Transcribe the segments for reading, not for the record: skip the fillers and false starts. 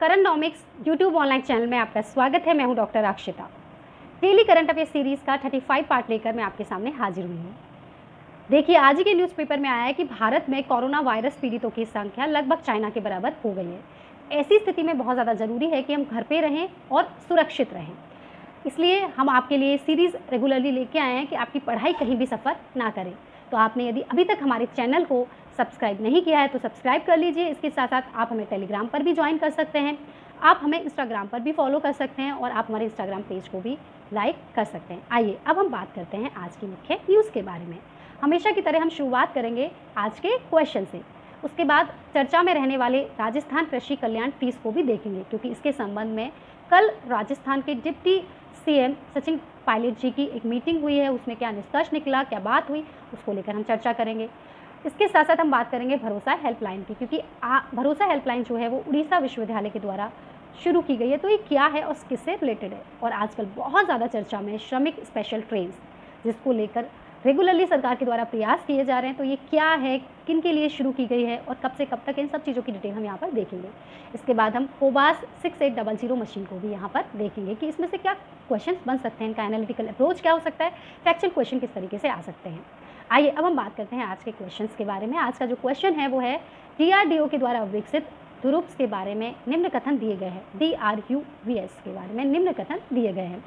करंटोमिक्स YouTube online channel में आपका स्वागत है। मैं हूं doctor Akshita. Daily current affair series का 35 पार्ट लेकर मैं आपके सामने हाजिर हुई हूं। देखिए, आज ही के न्यूज़पेपर में आया है कि भारत में कोरोना वायरस पीड़ितों की संख्या लगभग चाइना के बराबर हो गई है। ऐसी स्थिति में बहुत ज़्यादा ज़रूरी है कि हम घर पे रहें और सुरक्षित रहें। इसलिए हम आपके लिए सीरीज़ रेगुलरली लेके आए हैं कि आपकी पढ़ाई कहीं भी सफ़र ना करे। तो आपने यदि अभी तक हमारे चैनल को सब्सक्राइब नहीं किया है तो सब्सक्राइब कर लीजिए। इसके साथ साथ आप हमें टेलीग्राम पर भी ज्वाइन कर सकते हैं, आप हमें इंस्टाग्राम पर भी फॉलो कर सकते हैं और आप हमारे इंस्टाग्राम पेज को भी लाइक कर सकते हैं। आइए अब हम बात करते हैं आज की मुख्य न्यूज़ के बारे में। हमेशा की तरह हम शुरुआत करेंगे आज के क्वेश्चन से। उसके बाद चर्चा में रहने वाले राजस्थान कृषि कल्याण फीस को भी देखेंगे, क्योंकि इसके संबंध में कल राजस्थान के डिप्टी सीएम सचिन पायलट जी की एक मीटिंग हुई है। उसमें क्या निष्कर्ष निकला, क्या बात हुई, उसको लेकर हम चर्चा करेंगे। इसके साथ साथ हम बात करेंगे भरोसा हेल्पलाइन की, क्योंकि भरोसा हेल्पलाइन जो है वो उड़ीसा विश्वविद्यालय के द्वारा शुरू की गई है। तो ये क्या है और किससे रिलेटेड है। और आजकल बहुत ज़्यादा चर्चा में श्रमिक स्पेशल ट्रेन, जिसको लेकर रेगुलरली सरकार के द्वारा प्रयास किए जा रहे हैं। तो ये क्या है, किन के लिए शुरू की गई है और कब से कब तक, इन सब चीज़ों की डिटेल हम यहाँ पर देखेंगे। इसके बाद हम कोबास 6800 मशीन को भी यहाँ पर देखेंगे कि इसमें से क्या क्वेश्चंस बन सकते हैं, इनका एनालिटिकल अप्रोच क्या हो सकता है, फैक्चुअल क्वेश्चन किस तरीके से आ सकते हैं। आइए अब हम बात करते हैं आज के क्वेश्चंस के बारे में। आज का जो क्वेश्चन है वो है DRDO के द्वारा विकसित ध्रुव्स के बारे में निम्न कथन दिए गए हैं। DRUVS के बारे में निम्न कथन दिए गए हैं।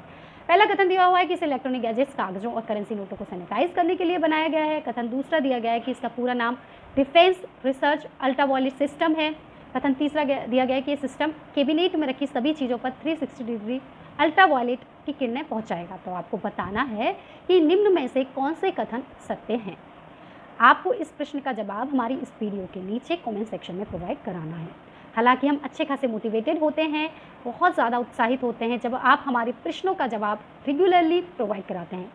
पहला कथन दिया हुआ है कि इसे इलेक्ट्रॉनिक गैजेट्स, कागजों और करेंसी नोटों को सैनिटाइज करने के लिए बनाया गया है। कथन दूसरा दिया गया है कि इसका पूरा नाम डिफेंस रिसर्च अल्ट्रावायलेट सिस्टम है। कथन तीसरा दिया गया है कि ये सिस्टम कैबिनेट में रखी सभी चीज़ों पर 360 डिग्री अल्ट्रावायलेट की किरणें पहुंचाएगा। तो आपको बताना है कि निम्न में से कौन से कथन सत्य हैं। आपको इस प्रश्न का जवाब हमारी इस वीडियो के नीचे कमेंट सेक्शन में प्रोवाइड कराना है। हालांकि हम अच्छे खासे मोटिवेटेड होते हैं, बहुत ज़्यादा उत्साहित होते हैं जब आप हमारे प्रश्नों का जवाब रेगुलरली प्रोवाइड कराते हैं।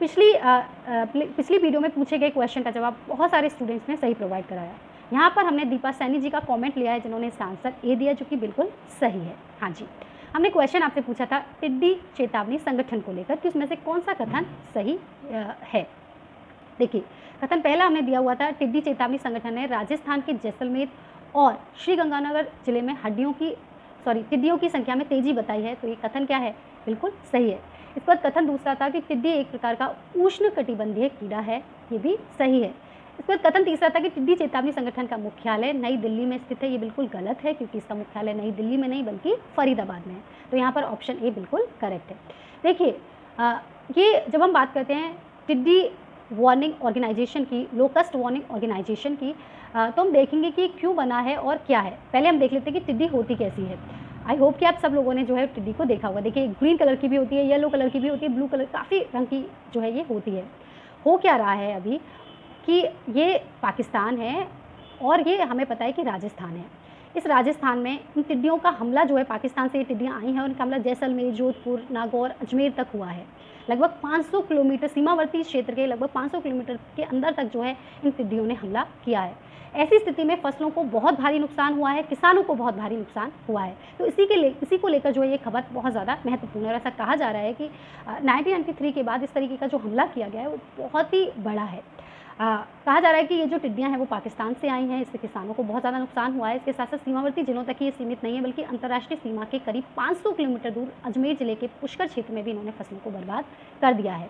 पिछली वीडियो में पूछे गए क्वेश्चन का जवाब बहुत सारे स्टूडेंट्स ने सही प्रोवाइड कराया। यहाँ पर हमने दीपा सैनी जी का कमेंट लिया है, जिन्होंने इसका आंसर ए दिया, जो कि बिल्कुल सही है। हाँ जी, हमने क्वेश्चन आपसे पूछा था टिड्डी चेतावनी संगठन को लेकर कि उसमें से कौन सा कथन सही है। देखिए, कथन पहला हमने दिया हुआ था, टिड्डी चेतावनी संगठन ने राजस्थान के जैसलमेर और श्रीगंगानगर जिले में टिड्डियों की संख्या में तेजी बताई है। तो ये कथन क्या है, बिल्कुल सही है। इस पर कथन दूसरा था कि टिड्डी एक प्रकार का उष्णकटिबंधीय कीड़ा है, ये भी सही है। इस पर कथन तीसरा था कि टिड्डी चेतावनी संगठन का मुख्यालय नई दिल्ली में स्थित है। ये बिल्कुल गलत है, क्योंकि इसका मुख्यालय नई दिल्ली में नहीं बल्कि फरीदाबाद में है। तो यहाँ पर ऑप्शन ए बिल्कुल करेक्ट है। देखिए, ये जब हम बात करते हैं टिड्डी वार्निंग ऑर्गेनाइजेशन की, लोकस्ट वार्निंग ऑर्गेनाइजेशन की, तो हम देखेंगे कि क्यों बना है और क्या है। पहले हम देख लेते हैं कि टिड्डी होती कैसी है। आई होप कि आप सब लोगों ने जो है टिड्डी को देखा होगा। देखिए, ग्रीन कलर की भी होती है, येलो कलर की भी होती है, ब्लू कलर, काफ़ी रंग की जो है ये होती है। हो क्या रहा है अभी कि ये पाकिस्तान है और ये हमें पता है कि राजस्थान है। इस राजस्थान में इन टिड्डियों का हमला जो है, पाकिस्तान से ये टिड्डियाँ आई हैं, उनका हमला जैसलमेर, जोधपुर, नागौर, अजमेर तक हुआ है। लगभग 500 किलोमीटर सीमावर्ती क्षेत्र के लगभग 500 किलोमीटर के अंदर तक जो है इन टिड्डियों ने हमला किया है। ऐसी स्थिति में फसलों को बहुत भारी नुकसान हुआ है, किसानों को बहुत भारी नुकसान हुआ है। तो इसी को लेकर जो है ये खबर बहुत ज़्यादा महत्वपूर्ण है। और ऐसा कहा जा रहा है कि 1993 के बाद इस तरीके का जो हमला किया गया है वो बहुत ही बड़ा है। कहा जा रहा है कि ये जो टिड्डियाँ हैं वो पाकिस्तान से आई हैं, इससे किसानों को बहुत ज़्यादा नुकसान हुआ है। इसके साथ साथ सीमावर्ती जिलों तक ही ये सीमित नहीं है, बल्कि अंतर्राष्ट्रीय सीमा के करीब 500 किलोमीटर दूर अजमेर जिले के पुष्कर क्षेत्र में भी इन्होंने फसलों को बर्बाद कर दिया है।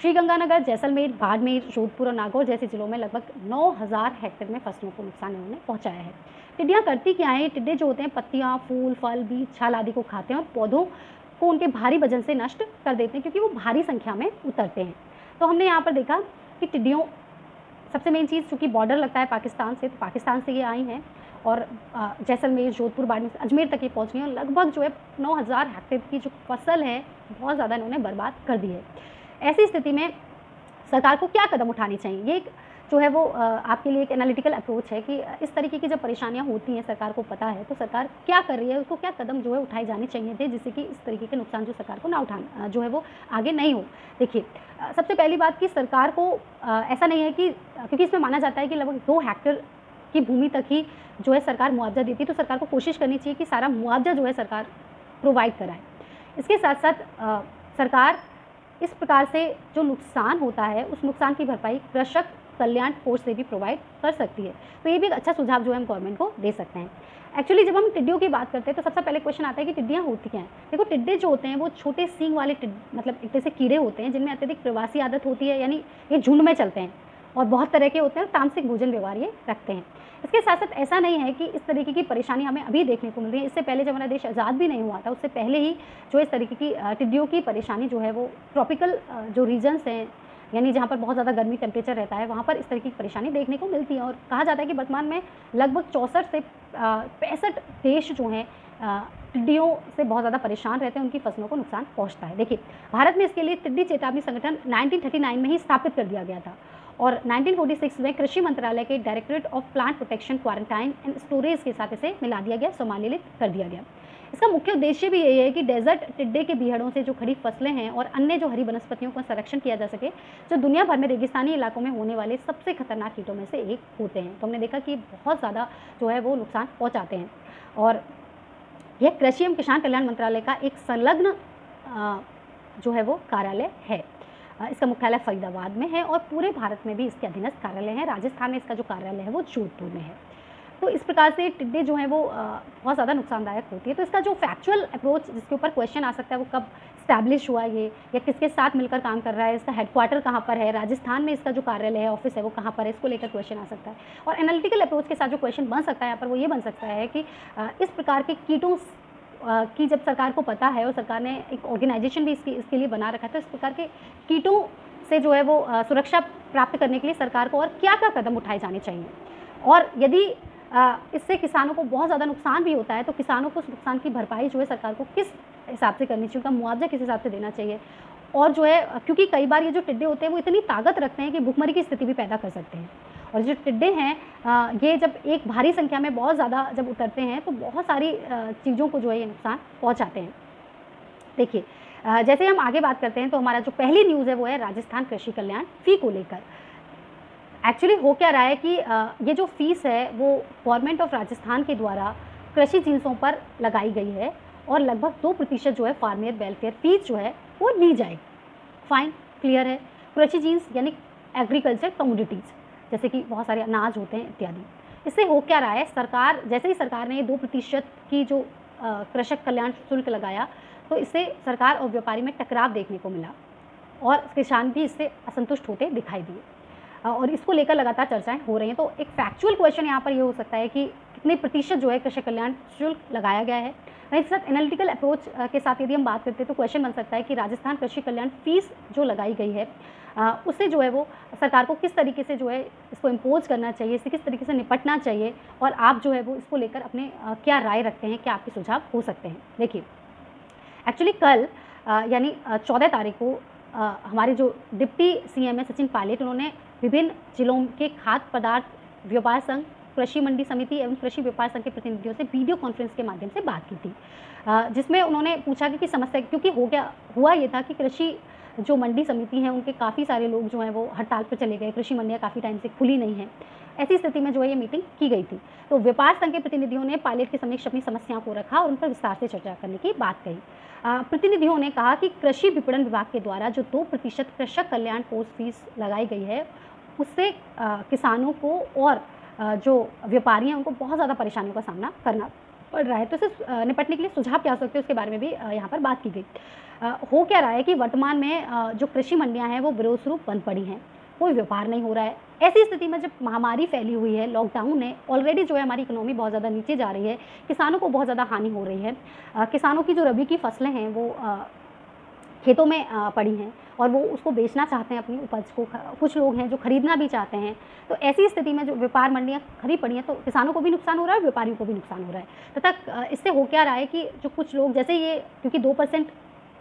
श्रीगंगानगर, जैसलमेर, बाड़मेर, जोधपुर और नागौर जैसे जिलों में लगभग 9000 हेक्टेयर में फसलों को नुकसान इन्होंने पहुँचाया है। टिड्डियाँ करती क्या हैं, टिड्डे जो होते हैं पत्तियाँ, फूल, फल, बीज, छाल आदि को खाते हैं और पौधों को उनके भारी वजन से नष्ट कर देते हैं, क्योंकि वो भारी संख्या में उतरते हैं। तो हमने यहाँ पर देखा कि टिड्डियों, सबसे मेन चीज़, चूँकि बॉर्डर लगता है पाकिस्तान से, तो पाकिस्तान से ये आई हैं और जैसलमेर, जोधपुर, बाड़मेर, अजमेर तक ये पहुँच गई और लगभग जो है 9000 हेक्टेयर की जो फसल है बहुत ज़्यादा इन्होंने बर्बाद कर दी है। ऐसी स्थिति में सरकार को क्या कदम उठाने चाहिए, ये जो है वो आपके लिए एक एनालिटिकल अप्रोच है कि इस तरीके की जब परेशानियां होती हैं, सरकार को पता है, तो सरकार क्या कर रही है, उसको क्या कदम जो है उठाए जाने चाहिए थे, जिससे कि इस तरीके के नुकसान जो सरकार को ना उठाना जो है वो आगे नहीं हो। देखिए, सबसे पहली बात कि सरकार को ऐसा नहीं है कि, क्योंकि इसमें माना जाता है कि लगभग 2 हेक्टेयर की भूमि तक ही जो है सरकार मुआवजा देती है, तो सरकार को कोशिश करनी चाहिए कि सारा मुआवजा जो है सरकार प्रोवाइड कराए। इसके साथ साथ सरकार इस प्रकार से जो नुकसान होता है उस नुकसान की भरपाई कृषक कल्याण कोष से भी प्रोवाइड कर सकती है। तो ये भी एक अच्छा सुझाव जो है हम गवर्नमेंट को दे सकते हैं। एक्चुअली जब हम टिड्डियों की बात करते हैं तो सबसे पहले क्वेश्चन आता है कि टिड्डियाँ होती क्या हैं। देखो, टिड्डे जो होते हैं वो छोटे सींग वाले मतलब एक तरह से कीड़े होते हैं जिनमें अत्यधिक प्रवासी आदत होती है, यानी ये झुंड में चलते हैं और बहुत तरह के होते हैं और तामसिक भोजन व्यवहार ये रखते हैं। इसके साथ साथ ऐसा नहीं है कि इस तरीके की परेशानी हमें अभी देखने को मिल रही है। इससे पहले जब हमारा देश आज़ाद भी नहीं हुआ था उससे पहले ही जो इस तरीके की टिड्डियों की परेशानी जो है वो ट्रॉपिकल जो रीजन्स हैं, यानी जहाँ पर बहुत ज़्यादा गर्मी टेम्परेचर रहता है, वहाँ पर इस तरीके की परेशानी देखने को मिलती है। और कहा जाता है कि वर्तमान में लगभग 64 से 65 देश जो हैं टिड्डियों से बहुत ज़्यादा परेशान रहते हैं, उनकी फसलों को नुकसान पहुँचता है। देखिए, भारत में इसके लिए टिड्डी चेतावनी संगठन 1939 में ही स्थापित कर दिया गया था और 1946 में कृषि मंत्रालय के directorate of plant protection, quarantine and storage के साथ इसे मिला दिया गया, समालित कर दिया गया। इसका मुख्य उद्देश्य भी यही है कि डेजर्ट टिड्डे के बीहड़ों से जो खड़ी फसलें हैं और अन्य जो हरी वनस्पतियों का संरक्षण किया जा सके, जो दुनिया भर में रेगिस्तानी इलाकों में होने वाले सबसे खतरनाक कीटों में से एक होते हैं। तो हमने देखा कि बहुत ज़्यादा जो है वो नुकसान पहुँचाते हैं और यह कृषि एवं किसान कल्याण मंत्रालय का एक संलग्न जो है वो कार्यालय है। इसका मुख्यालय फरीदाबाद में है और पूरे भारत में भी इसके अधीनस्थ कार्यालय हैं। राजस्थान में इसका जो कार्यालय है वो जोधपुर में है। तो इस प्रकार से टिड्डे जो हैं वो बहुत ज़्यादा नुकसानदायक होती है। तो इसका जो फैक्चुअल अप्रोच जिसके ऊपर क्वेश्चन आ सकता है वो कब स्टैब्लिश हुआ ये, या किसके साथ मिलकर काम कर रहा है, इसका हेडक्वार्टर कहाँ पर है, राजस्थान में इसका जो कार्यालय है, ऑफिस है वो कहाँ पर है, इसको लेकर क्वेश्चन आ सकता है। और एनालिटिकल अप्रोच के साथ जो क्वेश्चन बन सकता है यहाँ पर वो ये बन सकता है कि इस प्रकार के कीटों की जब सरकार को पता है और सरकार ने एक ऑर्गेनाइजेशन भी इसके लिए बना रखा है, तो इस प्रकार के कीटों से जो है वो सुरक्षा प्राप्त करने के लिए सरकार को और क्या क्या कदम उठाए जाने चाहिए, और यदि इससे किसानों को बहुत ज़्यादा नुकसान भी होता है तो किसानों को उस नुकसान की भरपाई जो है सरकार को किस हिसाब से करनी चाहिए, उनका मुआवजा किस हिसाब से देना चाहिए। और जो है क्योंकि कई बार ये जो टिड्डे होते हैं वो इतनी ताकत रखते हैं कि भुखमरी की स्थिति भी पैदा कर सकते हैं। और जो टिड्डे हैं ये जब एक भारी संख्या में बहुत ज़्यादा जब उतरते हैं तो बहुत सारी चीज़ों को जो है ये नुकसान पहुँचाते हैं। देखिए, जैसे हम आगे बात करते हैं तो हमारा जो पहली न्यूज़ है वो है राजस्थान कृषि कल्याण फ़ी को लेकर। एक्चुअली हो क्या रहा है कि ये जो फ़ीस है वो गवर्नमेंट ऑफ राजस्थान के द्वारा कृषि जिन्सों पर लगाई गई है और लगभग 2% जो है फार्मर वेलफेयर फीस जो है वो ली जाएगी। फाइन, क्लियर है। कृषि जिन्स यानी एग्रीकल्चर कमोडिटीज़, जैसे कि बहुत सारे अनाज होते हैं इत्यादि। इससे हो क्या रहा है, सरकार जैसे ही सरकार ने ये 2% की जो कृषक कल्याण शुल्क लगाया तो इससे सरकार और व्यापारी में टकराव देखने को मिला और किसान भी इससे असंतुष्ट होते दिखाई दिए और इसको लेकर लगातार चर्चाएं हो रही हैं। तो एक फैक्चुअल क्वेश्चन यहाँ पर ये हो सकता है कि कितने प्रतिशत जो है कृषक कल्याण शुल्क लगाया गया है। इसके साथ एनालिटिकल अप्रोच के साथ यदि हम बात करते हैं तो क्वेश्चन बन सकता है कि राजस्थान कृषि कल्याण फीस जो लगाई गई है उससे जो है वो सरकार को किस तरीके से जो है इसको इम्पोज करना चाहिए, इससे किस तरीके से निपटना चाहिए, और आप जो है वो इसको लेकर अपने क्या राय रखते हैं, क्या आपके सुझाव हो सकते हैं। देखिए, एक्चुअली कल यानी 14 तारीख को हमारे जो डिप्टी सीएम है सचिन पायलट, उन्होंने विभिन्न जिलों के खाद्य पदार्थ व्यापार संघ, कृषि मंडी समिति एवं कृषि व्यापार संघ के प्रतिनिधियों से वीडियो कॉन्फ्रेंस के माध्यम से बात की थी, जिसमें उन्होंने पूछा कि समस्या, क्योंकि हुआ ये था कि कृषि जो मंडी समिति हैं उनके काफ़ी सारे लोग जो हैं वो हड़ताल पर चले गए, कृषि मंडियाँ काफ़ी टाइम से खुली नहीं हैं। ऐसी स्थिति में जो है ये मीटिंग की गई थी। तो व्यापार संघ के प्रतिनिधियों ने पायलट के समक्ष अपनी समस्याओं को रखा और उन पर विस्तार से चर्चा करने की बात कही। प्रतिनिधियों ने कहा कि कृषि विपणन विभाग के द्वारा जो 2% कृषक कल्याण कोष फीस लगाई गई है उससे किसानों को और जो व्यापारी हैं उनको बहुत ज़्यादा परेशानियों का सामना करना पड़ रहा है। तो इससे निपटने के लिए सुझाव क्या हो सकते हैं उसके बारे में भी यहाँ पर बात की गई। हो क्या रहा है कि वर्तमान में जो कृषि मंडियाँ हैं वो विरोध स्वरूप बंद पड़ी हैं, कोई व्यापार नहीं हो रहा है। ऐसी स्थिति में जब महामारी फैली हुई है, लॉकडाउन है, ऑलरेडी जो है हमारी इकोनॉमी बहुत ज़्यादा नीचे जा रही है, किसानों को बहुत ज़्यादा हानि हो रही है। किसानों की जो रबी की फसलें हैं वो खेतों में पड़ी हैं और वो उसको बेचना चाहते हैं अपनी उपज को, कुछ लोग हैं जो खरीदना भी चाहते हैं। तो ऐसी स्थिति में जो व्यापार मंडियाँ खड़ी पड़ी हैं तो किसानों को भी नुकसान हो रहा है, व्यापारियों को भी नुकसान हो रहा है। तथा इससे हो क्या रहा है कि जो कुछ लोग, जैसे ये क्योंकि 2%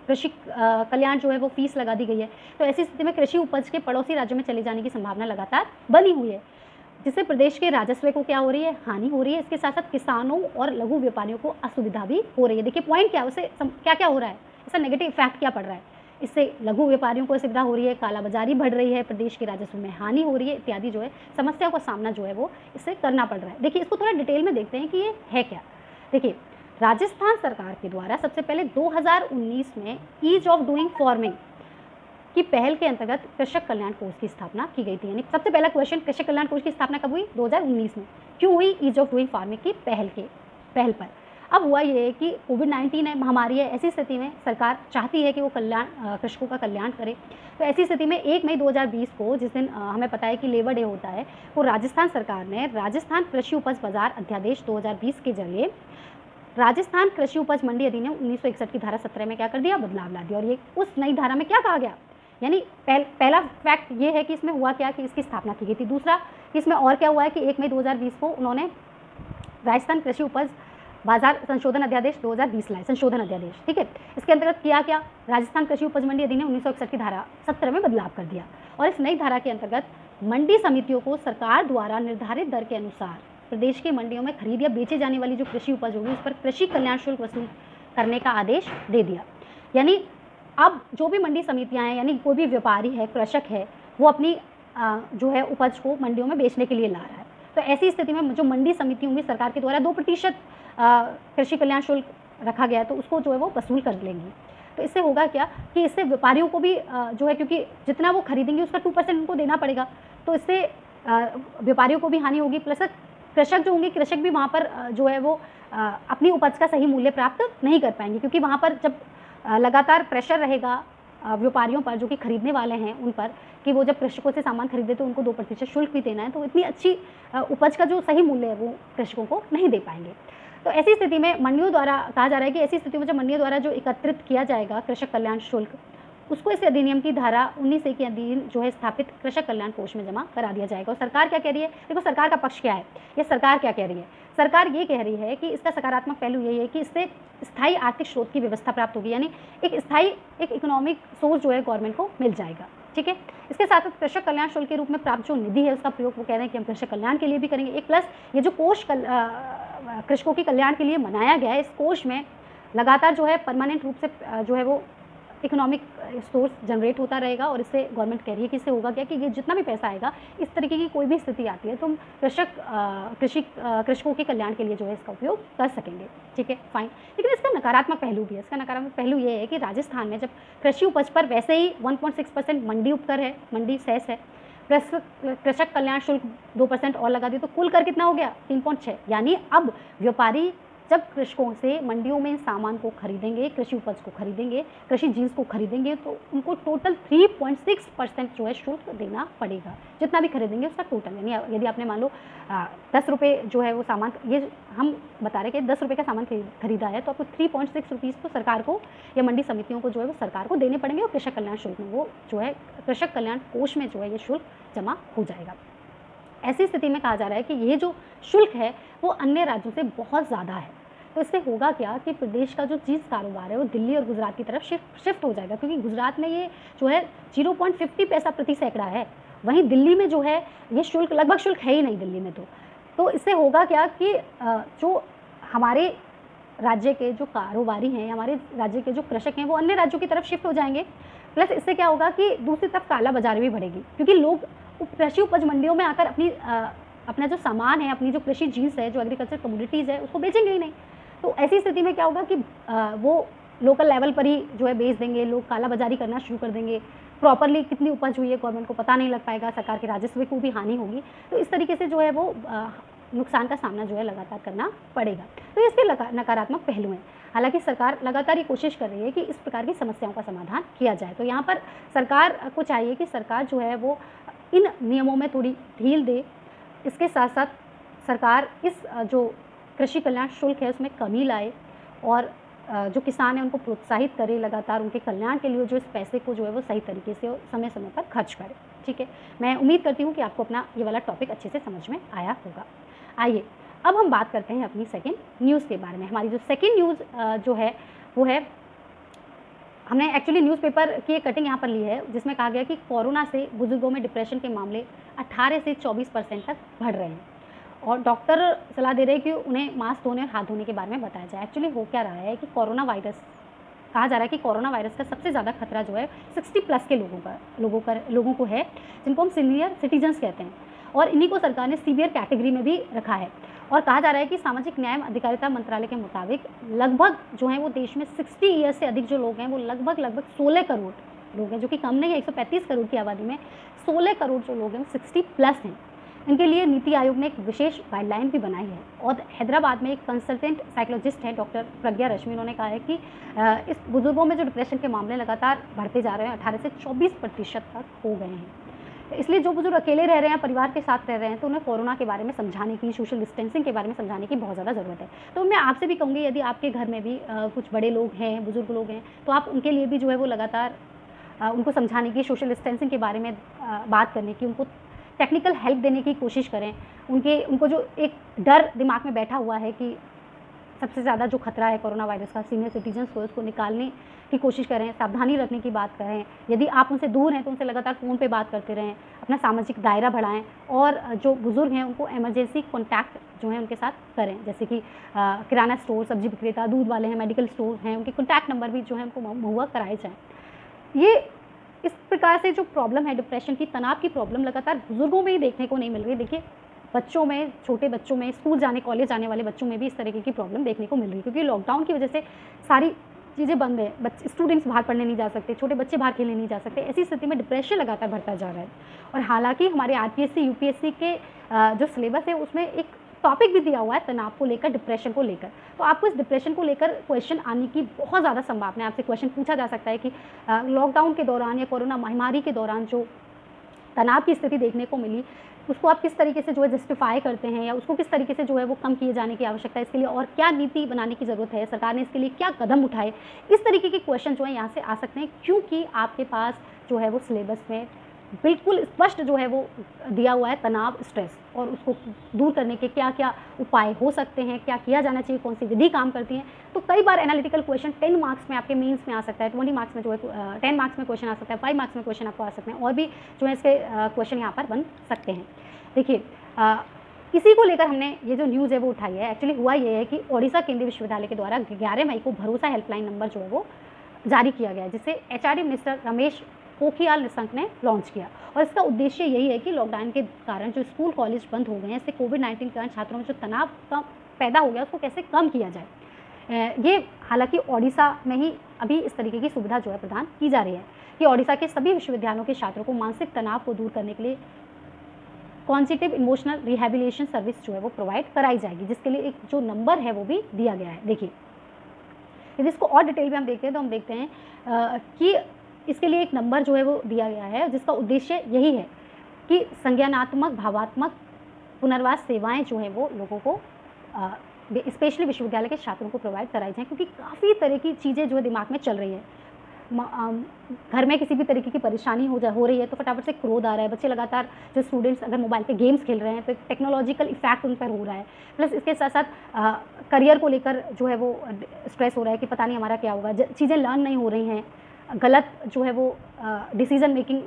कृषि कल्याण जो है वो फीस लगा दी गई है, तो ऐसी स्थिति में कृषि उपज के पड़ोसी राज्यों में चले जाने की संभावना लगातार बनी हुई है, जिससे प्रदेश के राजस्व को क्या हो रही है, हानि हो रही है। इसके साथ साथ किसानों और लघु व्यापारियों को असुविधा भी हो रही है। देखिए पॉइंट क्या है, उससे क्या क्या हो रहा है, इसका नेगेटिव इफेक्ट क्या पड़ रहा है। इससे लघु व्यापारियों को असुविधा हो रही है, कालाबाजारी बढ़ रही है, प्रदेश के राजस्व में हानि हो रही है, इत्यादि जो है समस्याओं का सामना जो है वो इससे करना पड़ रहा है। देखिए इसको थोड़ा डिटेल में देखते हैं कि ये है क्या। देखिए, राजस्थान सरकार के द्वारा सबसे पहले 2019 में ईज ऑफ डूइंग फार्मिंग की पहल के अंतर्गत कृषक कल्याण कोष की स्थापना की गई थी। यानी सबसे पहला क्वेश्चन, कृषक कल्याण कोष की स्थापना कब हुई? 2019 में। क्यों हुई? ईज ऑफ डूइंग फार्मिंग की पहल पर। अब हुआ ये है कि कोविड-19 है, महामारी है, ऐसी स्थिति में सरकार चाहती है कि वो कृषकों का कल्याण करे। तो ऐसी स्थिति में 1 मई 2020 को, जिस दिन हमें पता है कि लेबर डे होता है, वो राजस्थान सरकार ने राजस्थान कृषि उपज बाजार अध्यादेश 2020 के जरिए राजस्थान कृषि उपज मंडी अधिनियम 1961 की धारा 17 में क्या कर दिया? बदलाव ला दिया। और ये उस नई धारा में क्या कहा गया? यानी पहला फैक्ट ये है कि इसमें हुआ क्या कि इसकी स्थापना की गई थी। दूसरा, इसमें और क्या हुआ है कि 1 मई 2020 को उन्होंने राजस्थान कृषि उपज बाजार संशोधन अध्यादेश 2020 लाए, संशोधन अध्यादेश, ठीक है। इसके अंतर्गत किया क्या? राजस्थान कृषि उपज मंडी अधिनियम 1961 की धारा 17 में बदलाव कर दिया। और इस नई धारा के अंतर्गत मंडी समितियों को सरकार द्वारा निर्धारित दर के अनुसार प्रदेश की मंडियों में खरीद या बेचे जाने वाली जो कृषि उपज होगी उस पर कृषि कल्याण शुल्क वसूल करने का आदेश दे दिया। यानी अब जो भी मंडी समितियां हैं, यानी कोई भी व्यापारी है, कृषक है, वो अपनी जो है उपज को मंडियों में बेचने के लिए ला रहा है। तो ऐसी स्थिति में जो मंडी समिति होंगी सरकार के द्वारा 2% कृषि कल्याण शुल्क रखा गया है, तो उसको जो है वो वसूल कर लेंगी। तो इससे होगा क्या कि इससे व्यापारियों को भी जो है, क्योंकि जितना वो खरीदेंगे उसका 2% उनको देना पड़ेगा, तो इससे व्यापारियों को भी हानि होगी। प्लस कृषक जो होंगे, कृषक भी वहाँ पर जो है वो अपनी उपज का सही मूल्य प्राप्त नहीं कर पाएंगे, क्योंकि वहाँ पर जब लगातार प्रेशर रहेगा व्यापारियों पर, जो कि खरीदने वाले हैं उन पर, कि वो जब कृषकों से सामान खरीदे तो उनको 2% शुल्क भी देना है, तो इतनी अच्छी उपज का जो सही मूल्य है वो कृषकों को नहीं दे पाएंगे। तो ऐसी स्थिति में मंडियों द्वारा कहा जा रहा है कि ऐसी स्थिति में जब मंडियों द्वारा जो एकत्रित किया जाएगा कृषक कल्याण शुल्क, उसको इस अधिनियम की धारा 19A के अधीन जो है स्थापित कृषक कल्याण कोष में जमा करा दिया जाएगा। और सरकार क्या कह रही है? देखो सरकार का पक्ष क्या है, ये सरकार क्या कह रही है? सरकार ये कह रही है कि इसका सकारात्मक पहलू यही है कि इससे स्थायी आर्थिक स्रोत की व्यवस्था प्राप्त होगी, यानी एक स्थायी एक इकोनॉमिक सोर्स जो है गवर्नमेंट को मिल जाएगा, ठीक है। इसके साथ कृषक कल्याण शुल्क के रूप में प्राप्त जो निधि है उसका प्रयोग वो कह रहे हैं कि हम कृषक कल्याण के लिए भी करेंगे। एक प्लस ये जो कोष कृषकों के कल्याण के लिए बनाया गया है, इस कोष में लगातार जो है परमानेंट रूप से जो है वो इकोनॉमिक सोर्स जनरेट होता रहेगा। और इससे गवर्नमेंट कह रही है कि इससे होगा क्या कि ये जितना भी पैसा आएगा, इस तरीके की कोई भी स्थिति आती है तो हम कृषकों के कल्याण के लिए जो है इसका उपयोग कर सकेंगे, ठीक है, फाइन। लेकिन इसका नकारात्मक पहलू भी है। इसका नकारात्मक पहलू ये है कि राजस्थान में जब कृषि उपज पर वैसे ही 1.6% मंडी उपकर है, मंडी सेस है, कृषक कल्याण शुल्क 2% और लगा दिए, तो कुल कर कितना हो गया? 3.6। यानी अब व्यापारी जब कृषकों से मंडियों में सामान को खरीदेंगे, कृषि उपज को खरीदेंगे, कृषि जीन्स को खरीदेंगे, तो उनको टोटल 3.6% जो है शुल्क देना पड़ेगा, जितना भी खरीदेंगे उसका टोटल। यानी यदि आपने मान लो 10 रुपये जो है वो सामान, ये हम बता रहे हैं कि 10 रुपये का सामान खरीदा है, तो आपको 3.6 रुपीज़ तो सरकार को या मंडी समितियों को जो है वो सरकार को देने पड़ेंगे, और कृषक कल्याण शुल्क में वो जो है कृषक कल्याण कोष में जो है ये शुल्क जमा हो जाएगा। ऐसी स्थिति में कहा जा रहा है कि ये जो शुल्क है वो अन्य राज्यों से बहुत ज़्यादा है। तो इससे होगा क्या कि प्रदेश का जो चीज़ कारोबार है वो दिल्ली और गुजरात की तरफ शिफ्ट हो जाएगा, क्योंकि गुजरात में ये जो है 0.50 पैसा प्रति सैकड़ा है, वहीं दिल्ली में जो है ये शुल्क लगभग शुल्क है ही नहीं दिल्ली में। तो इससे होगा क्या कि जो हमारे राज्य के जो कारोबारी हैं, हमारे राज्य के जो कृषक हैं, वो अन्य राज्यों की तरफ शिफ्ट हो जाएंगे। प्लस इससे क्या होगा कि दूसरी तरफ काला बाजार भी बढ़ेगी, क्योंकि लोग कृषि उपज मंडियों में आकर अपना जो सामान है, अपनी जो कृषि चीज़ है, जो एग्रीकल्चर कमोडिटीज़ है, उसको बेचेंगे ही नहीं। तो ऐसी स्थिति में क्या होगा कि वो लोकल लेवल पर ही जो है बेच देंगे, लोग काला बाजारी करना शुरू कर देंगे। प्रॉपरली कितनी उपज हुई है गवर्नमेंट को पता नहीं लग पाएगा, सरकार के राजस्व को भी हानि होगी। तो इस तरीके से जो है वो नुकसान का सामना जो है लगातार करना पड़ेगा। तो इसके नकारात्मक पहलू हैं। हालांकि सरकार लगातार ये कोशिश कर रही है कि इस प्रकार की समस्याओं का समाधान किया जाए। तो यहाँ पर सरकार को चाहिए कि सरकार जो है वो इन नियमों में थोड़ी ढील दे। इसके साथ साथ सरकार इस जो कृषि कल्याण शुल्क है उसमें कमी लाए, और जो किसान हैं उनको प्रोत्साहित करे, लगातार उनके कल्याण के लिए जो इस पैसे को जो है वो सही तरीके से और समय समय पर खर्च करे, ठीक है। मैं उम्मीद करती हूँ कि आपको अपना ये वाला टॉपिक अच्छे से समझ में आया होगा। आइए अब हम बात करते हैं अपनी सेकेंड न्यूज़ के बारे में। हमारी जो सेकेंड न्यूज़ जो है वो है, हमने एक्चुअली न्यूज़पेपर की एक कटिंग यहाँ पर ली है, जिसमें कहा गया कि कोरोना से बुजुर्गों में डिप्रेशन के मामले 18 से 24% तक बढ़ रहे हैं, और डॉक्टर सलाह दे रहे हैं कि उन्हें मास्क धोने और हाथ धोने के बारे में बताया जाए। एक्चुअली हो क्या रहा है कि कोरोना वायरस, कहा जा रहा है कि कोरोना वायरस का सबसे ज़्यादा खतरा जो है 60+ के लोगों को है, जिनको हम सीनियर सिटीजन्स कहते हैं, और इन्हीं को सरकार ने सीवियर कैटेगरी में भी रखा है। और कहा जा रहा है कि सामाजिक न्याय एवं अधिकारिता मंत्रालय के मुताबिक लगभग जो है वो देश में 60 ईयर्स से अधिक जो लोग हैं वो लगभग 16 करोड़ लोग हैं, जो कि कम नहीं है। 135 करोड़ की आबादी में 16 करोड़ जो लोग हैं वो 60+ हैं। इनके लिए नीति आयोग ने एक विशेष गाइडलाइन भी बनाई है। और हैदराबाद में एक कंसल्टेंट साइकोलॉजिस्ट हैं डॉक्टर प्रज्ञा रश्मि, उन्होंने कहा है कि इस बुजुर्गों में जो डिप्रेशन के मामले लगातार बढ़ते जा रहे हैं, 18 से 24% तक हो गए हैं। इसलिए जो बुजुर्ग अकेले रह रहे हैं, परिवार के साथ रह रहे हैं, तो उन्हें कोरोना के बारे में समझाने की, सोशल डिस्टेंसिंग के बारे में समझाने की बहुत ज़्यादा ज़रूरत है। तो मैं आपसे भी कहूँगी, यदि आपके घर में भी कुछ बड़े लोग हैं, बुजुर्ग लोग हैं, तो आप उनके लिए भी जो है वो लगातार उनको समझाने की, सोशल डिस्टेंसिंग के बारे में बात करने की, उनको टेक्निकल हेल्प देने की कोशिश करें। उनको जो एक डर दिमाग में बैठा हुआ है कि सबसे ज़्यादा जो खतरा है कोरोना वायरस का, सीनियर सिटीजन्स को, उसको निकालने की कोशिश करें, सावधानी रखने की बात करें। यदि आप उनसे दूर हैं तो उनसे लगातार फ़ोन पे बात करते रहें, अपना सामाजिक दायरा बढ़ाएं, और जो बुज़ुर्ग हैं उनको इमरजेंसी कॉन्टैक्ट जो है उनके साथ करें, जैसे कि किराना स्टोर, सब्जी विक्रेता, दूध वाले हैं, मेडिकल स्टोर हैं, उनके कॉन्टैक्ट नंबर भी जो है उनको मुहैया कराए जाएँ। ये इस प्रकार से जो प्रॉब्लम है डिप्रेशन की, तनाव की प्रॉब्लम लगातार बुजुर्गों में ही देखने को नहीं मिल रही। देखिए, बच्चों में, छोटे बच्चों में, स्कूल जाने, कॉलेज जाने वाले बच्चों में भी इस तरीके की प्रॉब्लम देखने को मिल रही है, क्योंकि लॉकडाउन की वजह से सारी चीज़ें बंद है। स्टूडेंट्स बाहर पढ़ने नहीं जा सकते, छोटे बच्चे बाहर खेलने नहीं जा सकते। ऐसी स्थिति में डिप्रेशन लगातार बढ़ता जा रहा है। और हालांकि हमारे आरपीएससी, यूपीएससी के जो सिलेबस है उसमें एक टॉपिक भी दिया हुआ है तनाव को लेकर, डिप्रेशन को लेकर। तो आपको इस डिप्रेशन को लेकर क्वेश्चन आने की बहुत ज़्यादा संभावना है। आपसे क्वेश्चन पूछा जा सकता है कि लॉकडाउन के दौरान या कोरोना महामारी के दौरान जो तनाव की स्थिति देखने को मिली, उसको आप किस तरीके से जो है जस्टिफाई करते हैं, या उसको किस तरीके से जो है वो कम किए जाने की आवश्यकता है, इसके लिए और क्या नीति बनाने की ज़रूरत है, सरकार ने इसके लिए क्या कदम उठाए। इस तरीके के क्वेश्चन जो है यहाँ से आ सकते हैं, क्योंकि आपके पास जो है वो सिलेबस में बिल्कुल स्पष्ट जो है वो दिया हुआ है तनाव, स्ट्रेस, और उसको दूर करने के क्या क्या उपाय हो सकते हैं, क्या किया जाना चाहिए, कौन सी विधि काम करती है। तो कई बार एनालिटिकल क्वेश्चन 10 मार्क्स में आपके मेंस में आ सकता है, 20 मार्क्स में जो है 10 मार्क्स में क्वेश्चन आ सकता है, 5 मार्क्स में क्वेश्चन आपको आ सकते हैं, और भी जो है इसके क्वेश्चन यहाँ पर बन सकते हैं। देखिए, इसी को लेकर हमने ये जो न्यूज़ है वो उठाई है। एक्चुअली हुआ ये है कि ओडिशा केंद्रीय विश्वविद्यालय के द्वारा 11 मई को भरोसा हेल्पलाइन नंबर जो है वो जारी किया गया है, जिसे एचआरडी मिनिस्टर रमेश पोखरियाल निशंक ने लॉन्च किया। और इसका उद्देश्य यही है कि लॉकडाउन के कारण जो स्कूल कॉलेज बंद हो गए हैं, इससे कोविड-19 के कारण छात्रों में जो तनाव पैदा हो गया उसको कैसे कम किया जाए। ये हालांकि ओडिशा में ही अभी इस तरीके की सुविधा जो है प्रदान की जा रही है कि ओडिशा के सभी विश्वविद्यालयों के छात्रों को मानसिक तनाव को दूर करने के लिए कॉन्जिटिव इमोशनल रिहेबिलिटेशन सर्विस जो है वो प्रोवाइड कराई जाएगी, जिसके लिए एक जो नंबर है वो भी दिया गया है। देखिए, यदि इसको और डिटेल में हम देखते हैं तो हम देखते हैं कि इसके लिए एक नंबर जो है वो दिया गया है, जिसका उद्देश्य यही है कि संज्ञानात्मक, भावात्मक पुनर्वास सेवाएं जो हैं वो लोगों को स्पेशली विश्वविद्यालय के छात्रों को प्रोवाइड कराई जाएँ, क्योंकि काफ़ी तरह की चीज़ें जो है दिमाग में चल रही है। घर में किसी भी तरीके की परेशानी हो रही है तो फटाफट से क्रोध आ रहा है। बच्चे लगातार, जो स्टूडेंट्स अगर मोबाइल पे गेम्स खेल रहे हैं तो टेक्नोलॉजिकल इफेक्ट उन पर हो रहा है। प्लस इसके साथ साथ करियर को लेकर जो है वो स्ट्रेस हो रहा है कि पता नहीं हमारा क्या होगा, चीज़ें लर्न नहीं हो रही हैं, गलत जो है वो डिसीज़न मेकिंग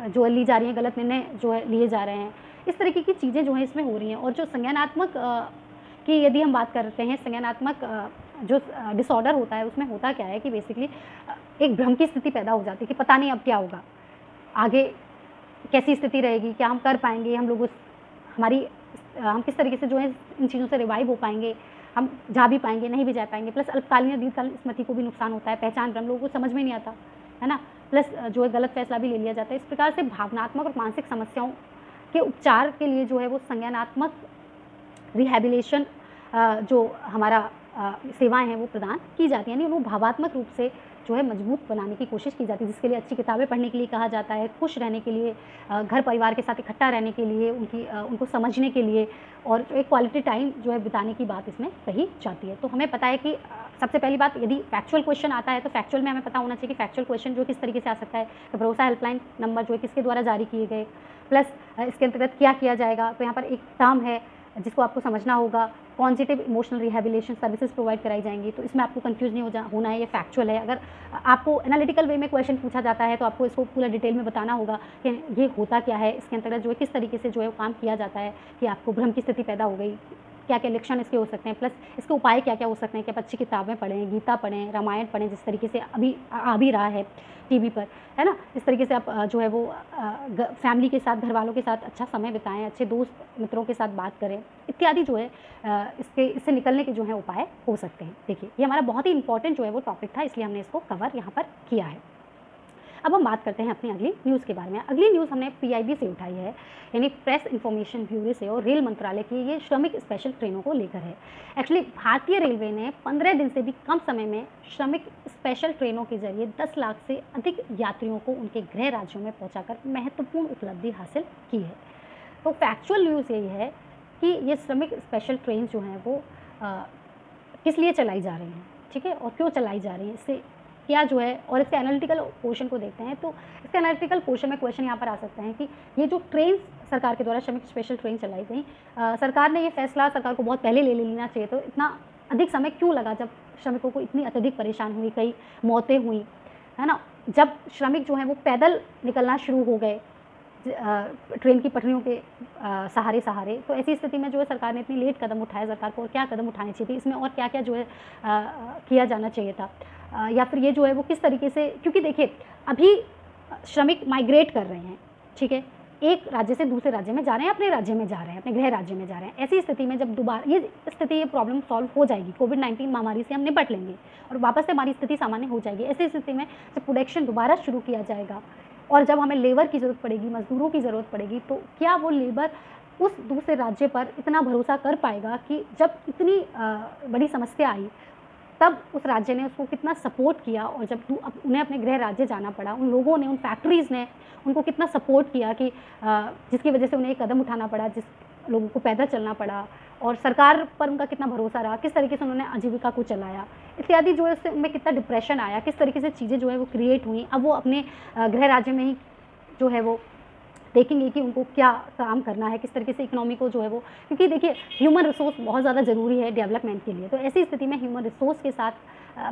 जो है ली जा रही है, गलत निर्णय जो है लिए जा रहे हैं। इस तरीके की चीज़ें जो हैं इसमें हो रही हैं। और जो संज्ञानात्मक की यदि हम बात करते हैं, संज्ञानात्मक जो डिसऑर्डर होता है उसमें होता क्या है कि बेसिकली एक भ्रम की स्थिति पैदा हो जाती है कि पता नहीं अब क्या होगा, आगे कैसी स्थिति रहेगी, क्या हम कर पाएंगे, हम किस तरीके से जो है इन चीज़ों से रिवाइव हो पाएंगे, हम जा भी पाएंगे, नहीं भी जा पाएंगे। प्लस अल्पकालीन दीर्घकालीन स्मृति को भी नुकसान होता है, पहचान भ्रम, लोगों को समझ में नहीं आता है ना। प्लस जो है गलत फैसला भी ले लिया जाता है। इस प्रकार से भावनात्मक और मानसिक समस्याओं के उपचार के लिए जो है वो संज्ञानात्मक रिहेबिलिटेशन जो हमारा सेवाएं हैं वो प्रदान की जाती हैं, यानी वो भावात्मक रूप से जो है मजबूत बनाने की कोशिश की जाती है, जिसके लिए अच्छी किताबें पढ़ने के लिए कहा जाता है, खुश रहने के लिए, घर परिवार के साथ इकट्ठा रहने के लिए, उनको समझने के लिए, और एक क्वालिटी टाइम जो है बिताने की बात इसमें कही जाती है। तो हमें पता है कि सबसे पहली बात, यदि फैक्चुअल क्वेश्चन आता है तो फैक्चुअल में हमें पता होना चाहिए कि फैक्चुअल क्वेश्चन जो किस तरीके से आ सकता है, तो भरोसा हेल्पलाइन नंबर जो है किसके द्वारा जारी किए गए, प्लस इसके अंतर्गत क्या किया जाएगा। तो यहाँ पर एक टर्म है जिसको आपको समझना होगा, positive emotional rehabilitation services provide कराई जाएंगी। तो इसमें आपको कंफ्यूज नहीं होना है, ये फैक्चुअल है। अगर आपको एनालिटिकल वे में क्वेश्चन पूछा जाता है तो आपको इसको पूरा डिटेल में बताना होगा कि ये होता क्या है, इसके अंतर्गत जो है किस तरीके से जो है काम किया जाता है कि आपको भ्रम की स्थिति पैदा हो गई, क्या क्या लक्षण इसके हो सकते हैं, प्लस इसके उपाय क्या क्या हो सकते हैं कि आप अच्छी किताबें पढ़ें, गीता पढ़ें, रामायण पढ़ें, जिस तरीके से अभी आ भी रहा है टीवी पर, है ना। इस तरीके से आप जो है वो फैमिली के साथ, घर वालों के साथ अच्छा समय बिताएं, अच्छे दोस्त मित्रों के साथ बात करें, इत्यादि जो है इससे निकलने के जो है उपाय हो सकते हैं। देखिए, ये हमारा बहुत ही इंपॉर्टेंट जो है वो टॉपिक था, इसलिए हमने इसको कवर यहाँ पर किया है। अब हम बात करते हैं अपनी अगली न्यूज़ के बारे में। अगली न्यूज़ हमने पीआईबी से उठाई है, यानी प्रेस इन्फॉर्मेशन ब्यूरो से, और रेल मंत्रालय की ये श्रमिक स्पेशल ट्रेनों को लेकर है। एक्चुअली भारतीय रेलवे ने 15 दिन से भी कम समय में श्रमिक स्पेशल ट्रेनों के जरिए 10 लाख से अधिक यात्रियों को उनके गृह राज्यों में पहुंचाकर महत्वपूर्ण उपलब्धि हासिल की है। तो फैक्चुअल न्यूज़ यही है कि ये श्रमिक स्पेशल ट्रेन जो हैं वो किस लिए चलाई जा रही हैं, ठीक है, और क्यों चलाई जा रही हैं, इससे क्या जो है, और इसके एनालिटिकल पोर्शन को देखते हैं। तो इसके एनालिटिकल पोर्शन में क्वेश्चन यहाँ पर आ सकता है कि ये जो ट्रेन सरकार के द्वारा श्रमिक स्पेशल ट्रेन चलाई गई, सरकार ने ये फैसला सरकार को बहुत पहले ले लेना चाहिए, तो इतना अधिक समय क्यों लगा जब श्रमिकों को इतनी अत्यधिक परेशान हुई, कई मौतें हुई, है ना, जब श्रमिक जो हैं वो पैदल निकलना शुरू हो गए ट्रेन की पटरियों के सहारे, तो ऐसी स्थिति में जो है सरकार ने इतनी लेट कदम उठाया, सरकार को और क्या कदम उठाने चाहिए थे, इसमें और क्या क्या जो है किया जाना चाहिए था, या फिर ये जो है वो किस तरीके से, क्योंकि देखिए अभी श्रमिक माइग्रेट कर रहे हैं, ठीक है, एक राज्य से दूसरे राज्य में जा रहे हैं, अपने राज्य में जा रहे हैं, अपने गृह राज्य में जा रहे हैं। ऐसी स्थिति में जब दोबारा ये प्रॉब्लम सॉल्व हो जाएगी, कोविड-19 महामारी से हम निपट लेंगे और वापस से हमारी स्थिति सामान्य हो जाएगी। ऐसी स्थिति में जब प्रोडक्शन दोबारा शुरू किया जाएगा और जब हमें लेबर की ज़रूरत पड़ेगी, मज़दूरों की ज़रूरत पड़ेगी, तो क्या वो लेबर उस दूसरे राज्य पर इतना भरोसा कर पाएगा कि जब इतनी बड़ी समस्या आई तब उस राज्य ने उसको कितना सपोर्ट किया, और जब उन्हें अपने गृह राज्य जाना पड़ा, उन लोगों ने, उन फैक्ट्रीज़ ने उनको कितना सपोर्ट किया कि जिसकी वजह से उन्हें एक कदम उठाना पड़ा, जिस लोगों को पैदल चलना पड़ा, और सरकार पर उनका कितना भरोसा रहा, किस तरीके से उन्होंने आजीविका को चलाया, इत्यादि जो है उससे उनमें कितना डिप्रेशन आया, किस तरीके से चीज़ें जो है वो क्रिएट हुई। अब वो अपने गृह राज्य में ही जो है वो देखेंगे कि उनको क्या काम करना है, किस तरीके से इकोनॉमी को जो है वो, क्योंकि देखिए ह्यूमन रिसोर्स बहुत ज़्यादा ज़रूरी है डेवलपमेंट के लिए, तो ऐसी स्थिति में ह्यूमन रिसोर्स के साथ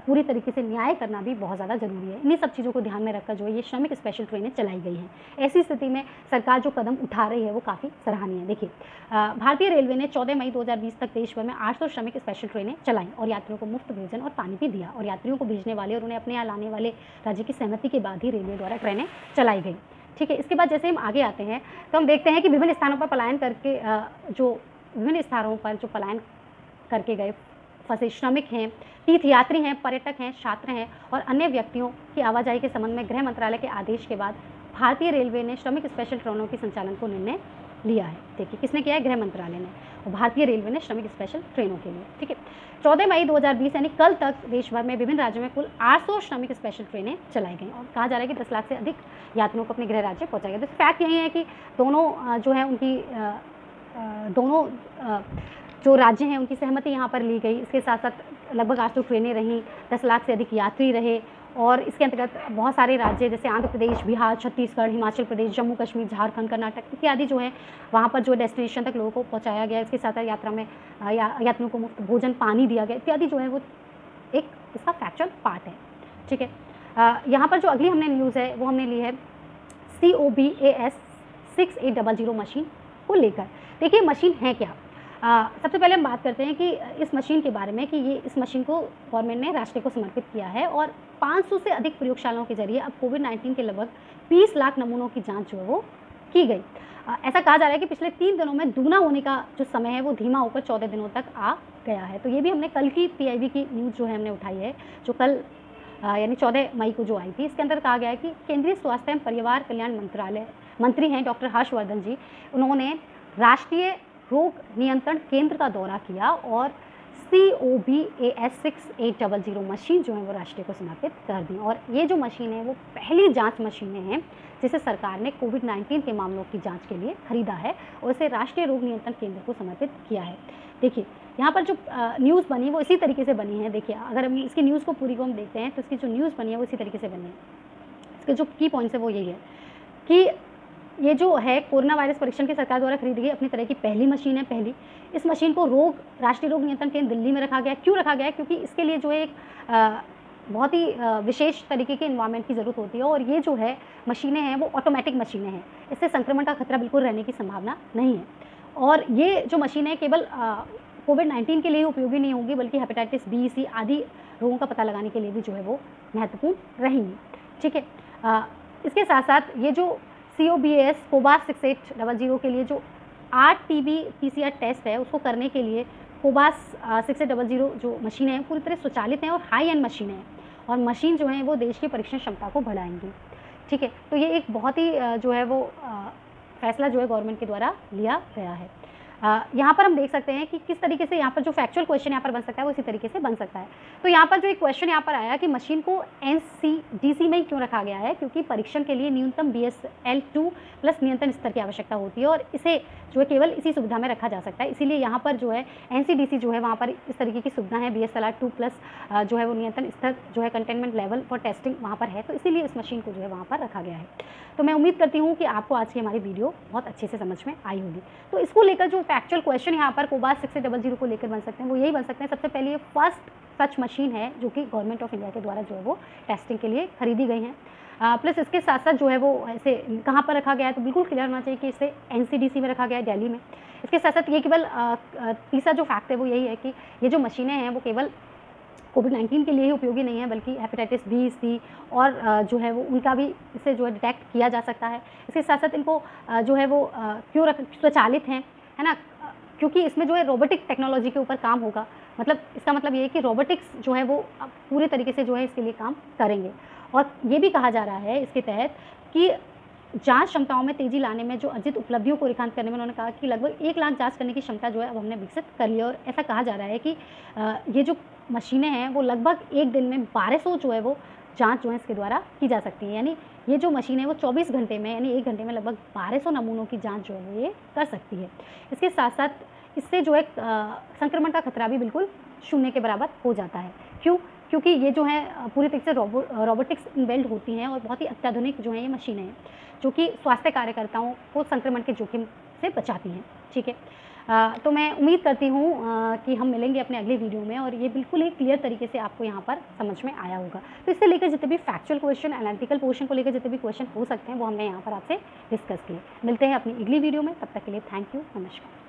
पूरी तरीके से न्याय करना भी बहुत ज़्यादा ज़रूरी है। इन्हीं सब चीज़ों को ध्यान में रखकर जो है ये श्रमिक स्पेशल ट्रेनें चलाई गई हैं। ऐसी स्थिति में सरकार जो कदम उठा रही है वो काफ़ी सराहनीय है। देखिए भारतीय रेलवे ने 14 मई 2020 तक देश भर में 800 श्रमिक स्पेशल ट्रेनें चलाई और यात्रियों को मुफ्त भोजन और पानी भी दिया, और यात्रियों को भेजने वाले और उन्हें अपने यहाँ लाने वाले राज्य की सहमति के बाद ही रेलवे द्वारा ट्रेनें चलाई गई, ठीक है। इसके बाद जैसे हम आगे आते हैं तो हम देखते हैं कि विभिन्न स्थानों पर पलायन करके विभिन्न स्थानों पर जो पलायन करके गए फंसे श्रमिक हैं, तीर्थयात्री हैं, पर्यटक हैं, छात्र हैं और अन्य व्यक्तियों की आवाजाही के संबंध में गृह मंत्रालय के आदेश के बाद भारतीय रेलवे ने श्रमिक स्पेशल ट्रेनों के संचालन को निर्णय लिया है। देखिए किसने किया है, गृह मंत्रालय ने, और भारतीय रेलवे ने श्रमिक स्पेशल ट्रेनों के लिए, ठीक है। 14 मई 2020 यानी कल तक देश भर में विभिन्न राज्यों में कुल 800 श्रमिक स्पेशल ट्रेनें चलाई गई और कहा जा रहा है कि 10 लाख से अधिक यात्रियों को अपने गृह राज्य पहुंचाया गया। तो फैक्ट यही है कि दोनों जो है उनकी दोनों जो राज्य हैं उनकी सहमति यहाँ पर ली गई। इसके साथ साथ लगभग 800 ट्रेनें रहीं, 10 लाख से अधिक यात्री रहे, और इसके अंतर्गत बहुत सारे राज्य जैसे आंध्र प्रदेश, बिहार, छत्तीसगढ़, हिमाचल प्रदेश, जम्मू कश्मीर, झारखंड, कर्नाटक इत्यादि जो है वहाँ पर जो डेस्टिनेशन तक लोगों को पहुँचाया गया। इसके साथ साथ यात्रा में यात्रियों को मुफ्त भोजन, पानी दिया गया इत्यादि जो है वो एक इसका फैक्चुअल पार्ट है, ठीक है। यहाँ पर जो अगली हमने न्यूज़ है वो हमने ली है COBAS 6800 मशीन को लेकर। देखिए मशीन है क्या, सबसे पहले हम बात करते हैं कि इस मशीन के बारे में कि ये इस मशीन को गवर्नमेंट ने राष्ट्र को समर्पित किया है और 500 से अधिक प्रयोगशालाओं के जरिए अब कोविड-19 के लगभग 20 लाख नमूनों की जांच जो है वो की गई। ऐसा कहा जा रहा है कि पिछले 3 दिनों में दूना होने का जो समय है वो धीमा होकर 14 दिनों तक आ गया है। तो ये भी हमने कल की PIB की न्यूज़ जो है हमने उठाई है, जो कल यानी 14 मई को जो आई थी। इसके अंदर कहा गया है कि केंद्रीय स्वास्थ्य एवं परिवार कल्याण मंत्रालय मंत्री हैं डॉक्टर हर्षवर्धन जी, उन्होंने राष्ट्रीय रोग नियंत्रण केंद्र का दौरा किया और COBAS 6800 मशीन जो है वो राष्ट्र को समर्पित कर दी। और ये जो मशीन है वो पहली जांच मशीनें हैं जिसे सरकार ने कोविड-19 के मामलों की जांच के लिए खरीदा है और इसे राष्ट्रीय रोग नियंत्रण केंद्र को समर्पित किया है। देखिए यहाँ पर जो न्यूज़ बनी वो इसी तरीके से बनी है। देखिए अगर हम इसकी न्यूज़ को पूरी को हम देखते हैं तो इसकी जो न्यूज़ बनी है वो इसी तरीके से बनी है। इसके जो की पॉइंट्स है वो यही है कि ये जो है कोरोना वायरस परीक्षण की सरकार द्वारा खरीदी गई अपनी तरह की पहली मशीन है। पहली इस मशीन को राष्ट्रीय रोग नियंत्रण केंद्र दिल्ली में रखा गया। क्यों रखा गया है? क्योंकि इसके लिए जो है एक बहुत ही विशेष तरीके के इन्वायरमेंट की ज़रूरत होती है और ये जो है मशीनें हैं वो ऑटोमेटिक मशीनें हैं, इससे संक्रमण का खतरा बिल्कुल रहने की संभावना नहीं है। और ये जो मशीनें केवल कोविड-19 के लिए उपयोगी नहीं होगी बल्कि हेपेटाइटिस B, C आदि रोगों का पता लगाने के लिए भी जो है वो महत्वपूर्ण रहेंगी, ठीक है। इसके साथ साथ ये जो COBAS 6800 के लिए जो RT PCR टेस्ट है उसको करने के लिए COBAS 6800 जो मशीनें हैं पूरी तरह स्वचालित हैं और हाई एंड मशीनें हैं और मशीन जो है वो देश की परीक्षण क्षमता को बढ़ाएंगी। ठीक है, तो ये एक बहुत ही जो है वो फैसला जो है गवर्नमेंट के द्वारा लिया गया है। यहाँ पर हम देख सकते हैं कि किस तरीके से यहाँ पर जो फैक्चुअल क्वेश्चन यहाँ पर बन सकता है वो इसी तरीके से बन सकता है। तो यहाँ पर जो एक क्वेश्चन यहाँ पर आया कि मशीन को NCDC में ही क्यों रखा गया है, क्योंकि परीक्षण के लिए न्यूनतम BSL-2 प्लस नियंत्रण स्तर की आवश्यकता होती है और इसे जो है केवल इसी सुविधा में रखा जा सकता है। इसीलिए यहाँ पर जो है NCDC जो है वहाँ पर इस तरीके की सुविधा है, BSLR-2 प्लस जो है वो नियंत्रण स्तर जो है कंटेनमेंट लेवल फॉर टेस्टिंग वहाँ पर है, तो इसीलिए इस मशीन को जो है वहाँ पर रखा गया है। तो मैं उम्मीद करती हूँ कि आपको आज की हमारी वीडियो बहुत अच्छे से समझ में आई होगी। तो इसको लेकर जो फैक्चुअल क्वेश्चन यहाँ पर कोबास 6800 को लेकर बन सकते हैं वो यही बन सकते हैं। सबसे पहले ये फर्स्ट सच मशीन है जो कि गवर्नमेंट ऑफ इंडिया के द्वारा जो है वो टेस्टिंग के लिए खरीदी गई हैं। प्लस इसके साथ साथ जो है वो ऐसे कहाँ पर रखा गया है, तो बिल्कुल क्लियर होना चाहिए कि इसे NCDC में रखा गया है, दिल्ली में। इसके साथ साथ ये केवल तीसरा जो फैक्ट है वो यही है कि ये जो मशीनें हैं वो केवल कोविड-19 के लिए ही उपयोगी नहीं है, बल्कि हेपेटाइटिस B, C और जो है वो उनका भी इससे जो है डिटेक्ट किया जा सकता है। इसके साथ साथ इनको जो है वो क्यों स्वचालित हैं, है ना? क्योंकि इसमें जो है रोबोटिक टेक्नोलॉजी के ऊपर काम होगा। मतलब इसका मतलब ये है कि रोबोटिक्स जो है वो अब पूरे तरीके से जो है इसके लिए काम करेंगे। और ये भी कहा जा रहा है इसके तहत कि जाँच क्षमताओं में तेज़ी लाने में जो अर्जित उपलब्धियों को रेखांकित करने में उन्होंने कहा कि लगभग 1 लाख जाँच करने की क्षमता जो है अब हमने विकसित कर ली है। और ऐसा कहा जा रहा है कि ये जो मशीनें हैं वो लगभग एक दिन में 1200 जो है वो जाँच जो है इसके द्वारा की जा सकती है। यानी ये जो मशीन है वो 24 घंटे में यानी 1 घंटे में लगभग 1200 नमूनों की जाँच जो है वो ये कर सकती है। इसके साथ साथ इससे जो है संक्रमण का खतरा भी बिल्कुल शून्य के बराबर हो जाता है। क्यों? क्योंकि ये जो है पूरी तरीके से रोबोटिक्स इनबिल्ट होती हैं और बहुत ही अत्याधुनिक जो है ये मशीनें हैं जो कि स्वास्थ्य कार्यकर्ताओं को संक्रमण के जोखिम से बचाती हैं। ठीक है, तो मैं उम्मीद करती हूँ कि हम मिलेंगे अपने अगले वीडियो में और ये बिल्कुल ही क्लियर तरीके से आपको यहाँ पर समझ में आया होगा। तो इससे लेकर जितने भी फैक्चुअल क्वेश्चन, एनालिटिकल पोर्शन को लेकर जितने भी क्वेश्चन हो सकते हैं वो हमने यहाँ पर आपसे डिस्कस किए। मिलते हैं अपनी अगली वीडियो में, तब तक के लिए थैंक यू, नमस्कार।